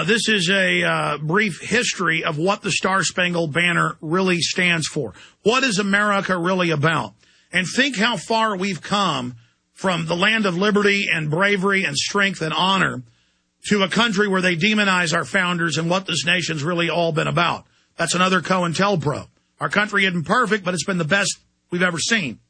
This is a brief history of what the Star Spangled Banner really stands for. What is America really about? And think how far we've come from the land of liberty and bravery and strength and honor to a country where they demonize our founders and what this nation's really all been about. That's another COINTELPRO. Our country isn't perfect, but it's been the best we've ever seen.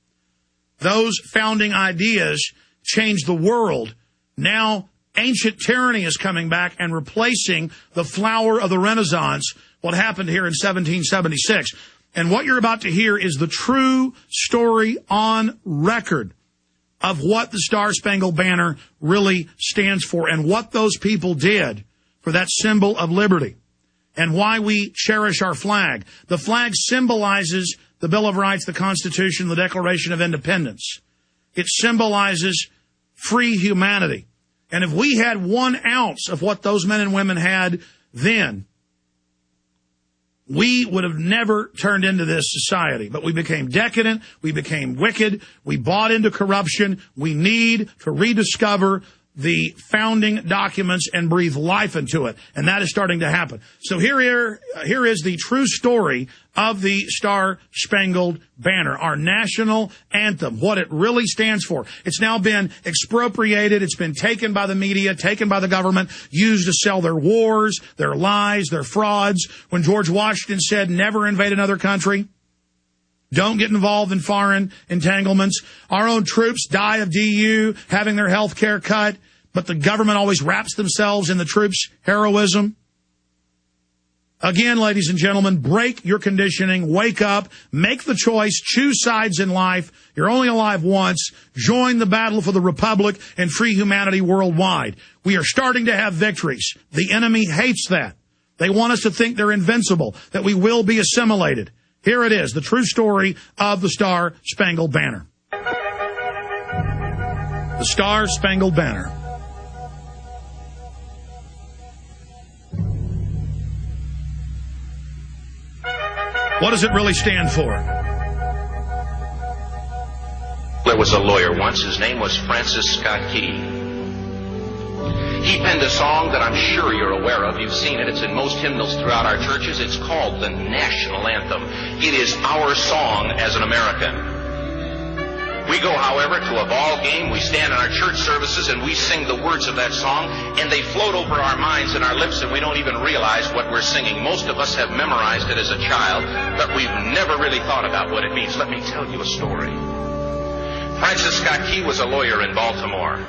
Those founding ideas changed the world. Now, ancient tyranny is coming back and replacing the flower of the Renaissance, what happened here in 1776. And what you're about to hear is the true story on record of what the Star Spangled Banner really stands for and what those people did for that symbol of liberty and why we cherish our flag. The flag symbolizes the Bill of Rights, the Constitution, the Declaration of Independence. It symbolizes free humanity. And if we had 1 ounce of what those men and women had then, we would have never turned into this society. But we became decadent. We became wicked. We bought into corruption. We need to rediscover the founding documents and breathe life into it. And that is starting to happen. So here is the true story of the Star Spangled Banner, our national anthem, what it really stands for. It's now been expropriated. It's been taken by the media, taken by the government, used to sell their wars, their lies, their frauds. When George Washington said, never invade another country, don't get involved in foreign entanglements. Our own troops die of DU, having their health care cut, but the government always wraps themselves in the troops' heroism. Again, ladies and gentlemen, break your conditioning, wake up, make the choice, choose sides in life. You're only alive once. Join the battle for the Republic and free humanity worldwide. We are starting to have victories. The enemy hates that. They want us to think they're invincible, that we will be assimilated. Here it is, the true story of the Star Spangled Banner. The Star Spangled Banner. What does it really stand for? There was a lawyer once. His name was Francis Scott Key. He penned a song that I'm sure you're aware of. You've seen it. It's in most hymnals throughout our churches. It's called the National Anthem. It is our song as an American. We go, however, to a ball game. We stand in our church services and we sing the words of that song, and they float over our minds and our lips, and we don't even realize what we're singing. Most of us have memorized it as a child, but we've never really thought about what it means. Let me tell you a story. Francis Scott Key was a lawyer in Baltimore.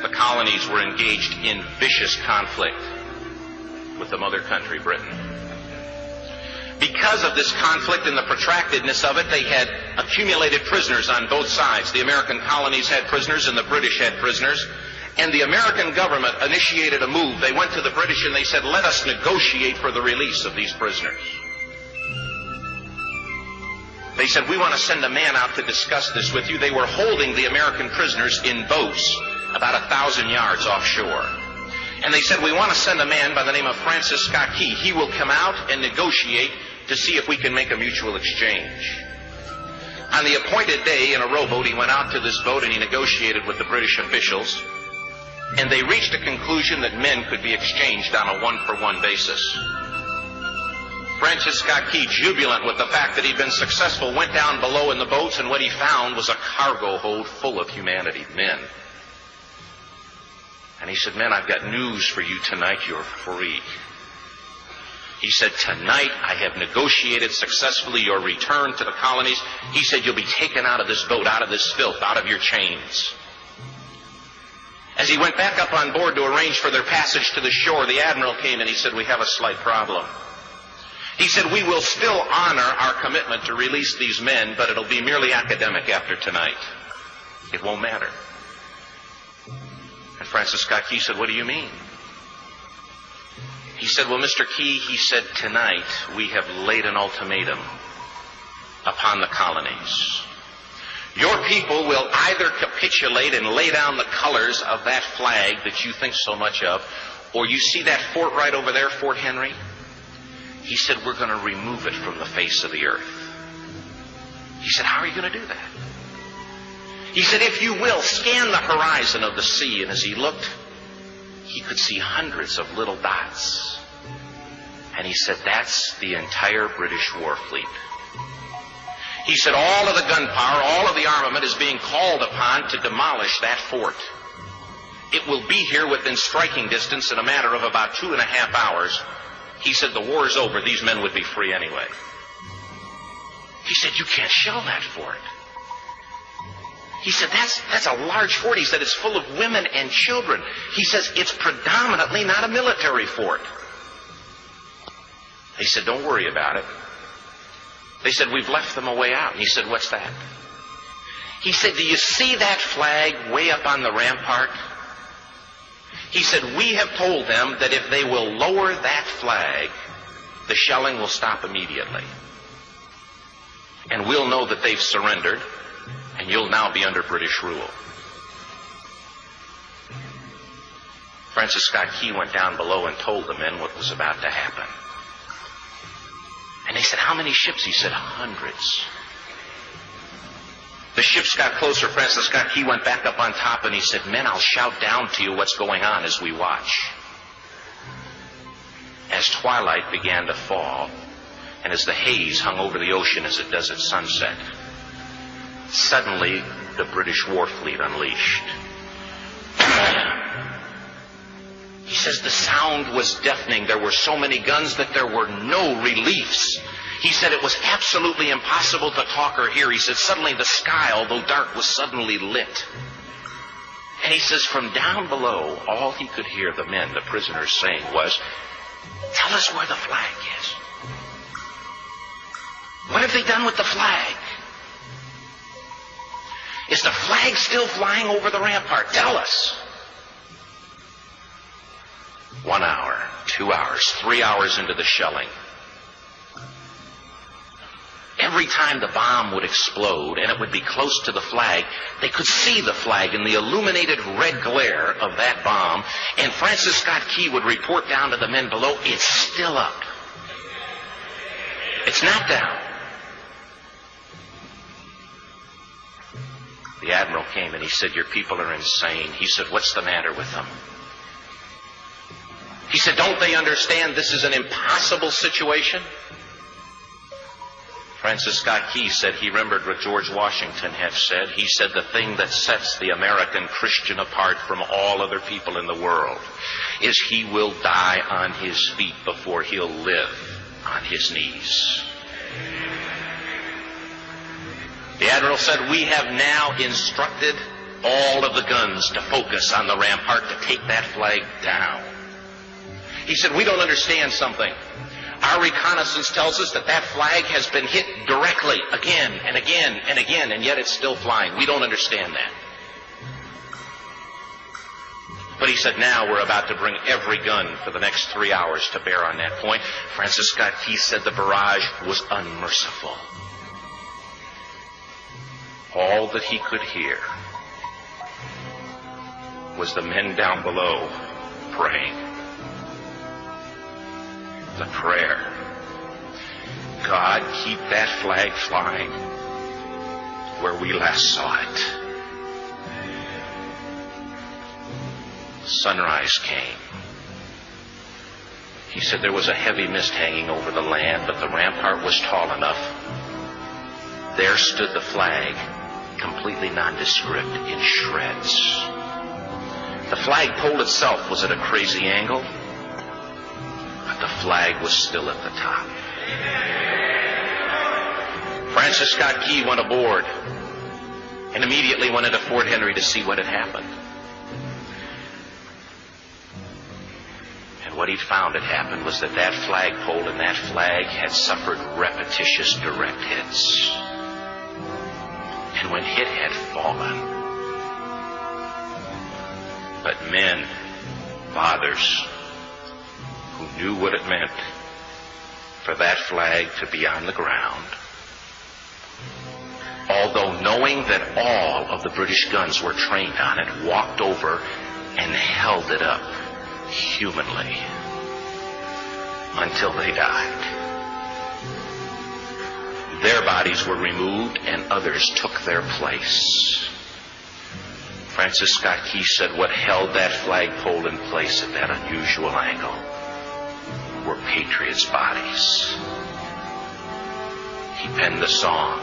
The colonies were engaged in vicious conflict with the mother country, Britain. Because of this conflict and the protractedness of it, they had accumulated prisoners on both sides. The American colonies had prisoners and the British had prisoners. And the American government initiated a move. They went to the British and they said, let us negotiate for the release of these prisoners. They said, we want to send a man out to discuss this with you. They were holding the American prisoners in boats about 1,000 yards offshore. And they said, we want to send a man by the name of Francis Scott Key. He will come out and negotiate to see if we can make a mutual exchange. On the appointed day in a rowboat, he went out to this boat and he negotiated with the British officials. And they reached a conclusion that men could be exchanged on a one-for-one basis. Francis Scott Key, jubilant with the fact that he'd been successful, went down below in the boats, and what he found was a cargo hold full of humanity, men. And he said, men, I've got news for you tonight. You're free. He said, tonight I have negotiated successfully your return to the colonies. He said, you'll be taken out of this boat, out of this filth, out of your chains. As he went back up on board to arrange for their passage to the shore, the admiral came and he said, we have a slight problem. He said, we will still honor our commitment to release these men, but it'll be merely academic after tonight. It won't matter. And Francis Scott Key said, what do you mean? He said, well, Mr. Key, he said, tonight we have laid an ultimatum upon the colonies. Your people will either capitulate and lay down the colors of that flag that you think so much of, or you see that fort right over there, Fort Henry? He said, we're going to remove it from the face of the earth. He said, how are you going to do that? He said, if you will, scan the horizon of the sea. And as he looked, he could see hundreds of little dots. And he said, that's the entire British war fleet. He said, all of the gunpowder, all of the armament is being called upon to demolish that fort. It will be here within striking distance in a matter of about 2.5 hours. He said, the war's over. These men would be free anyway. He said, you can't shell that fort. He said, that's a large fort. He said, it's full of women and children. He says, it's predominantly not a military fort. He said, don't worry about it. They said, we've left them a way out. And he said, what's that? He said, do you see that flag way up on the rampart? He said, we have told them that if they will lower that flag, the shelling will stop immediately. And we'll know that they've surrendered, and you'll now be under British rule. Francis Scott Key went down below and told the men what was about to happen. And they said, how many ships? He said, hundreds. The ships got closer. Francis Scott Key went back up on top and he said, men, I'll shout down to you what's going on as we watch. As twilight began to fall, and as the haze hung over the ocean as it does at sunset, suddenly the British war fleet unleashed. He says the sound was deafening. There were so many guns that there were no reliefs. He said it was absolutely impossible to talk or hear. He said suddenly the sky, although dark, was suddenly lit. And he says from down below, all he could hear the men, the prisoners, saying was, tell us where the flag is. What have they done with the flag? Is the flag still flying over the rampart? Tell us. 1 hour, 2 hours, 3 hours into the shelling, every time the bomb would explode and it would be close to the flag, they could see the flag in the illuminated red glare of that bomb, and Francis Scott Key would report down to the men below, it's still up. It's not down. The admiral came and he said, your people are insane. He said, what's the matter with them? He said, don't they understand this is an impossible situation? Francis Scott Key said he remembered what George Washington had said. He said the thing that sets the American Christian apart from all other people in the world is he will die on his feet before he'll live on his knees. The admiral said, we have now instructed all of the guns to focus on the rampart to take that flag down. He said, we don't understand something. Our reconnaissance tells us that that flag has been hit directly again and again and again, and yet it's still flying. We don't understand that. But he said, now we're about to bring every gun for the next 3 hours to bear on that point. Francis Scott Key said the barrage was unmerciful. All that he could hear was the men down below praying. The prayer, God, keep that flag flying where we last saw it. Sunrise came. He said there was a heavy mist hanging over the land, but the rampart was tall enough. There stood the flag, completely nondescript, in shreds. The flagpole itself was at a crazy angle, but the flag was still at the top. Francis Scott Key went aboard and immediately went into Fort Henry to see what had happened. And what he'd found had happened was that that flagpole and that flag had suffered repetitious direct hits. And when it had fallen, but men, fathers, who knew what it meant for that flag to be on the ground, although knowing that all of the British guns were trained on it, walked over and held it up humanly until they died. Their bodies were removed and others took their place. Francis Scott Key said what held that flagpole in place at that unusual angle were patriots' bodies. He penned the song,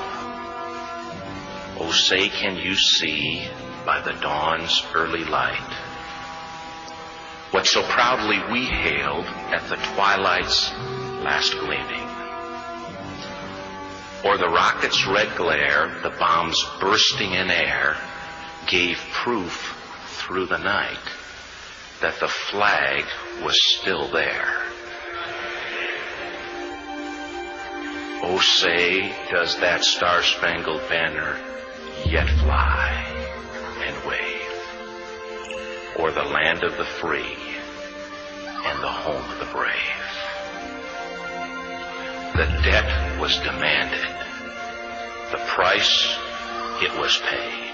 "Oh, say can you see by the dawn's early light what so proudly we hailed at the twilight's last gleaming? Or the rocket's red glare, the bombs bursting in air, gave proof through the night that the flag was still there. Oh, say, does that Star Spangled Banner yet fly and wave o'er the land of the free and the home of the brave? The debt was demanded, the price it was paid.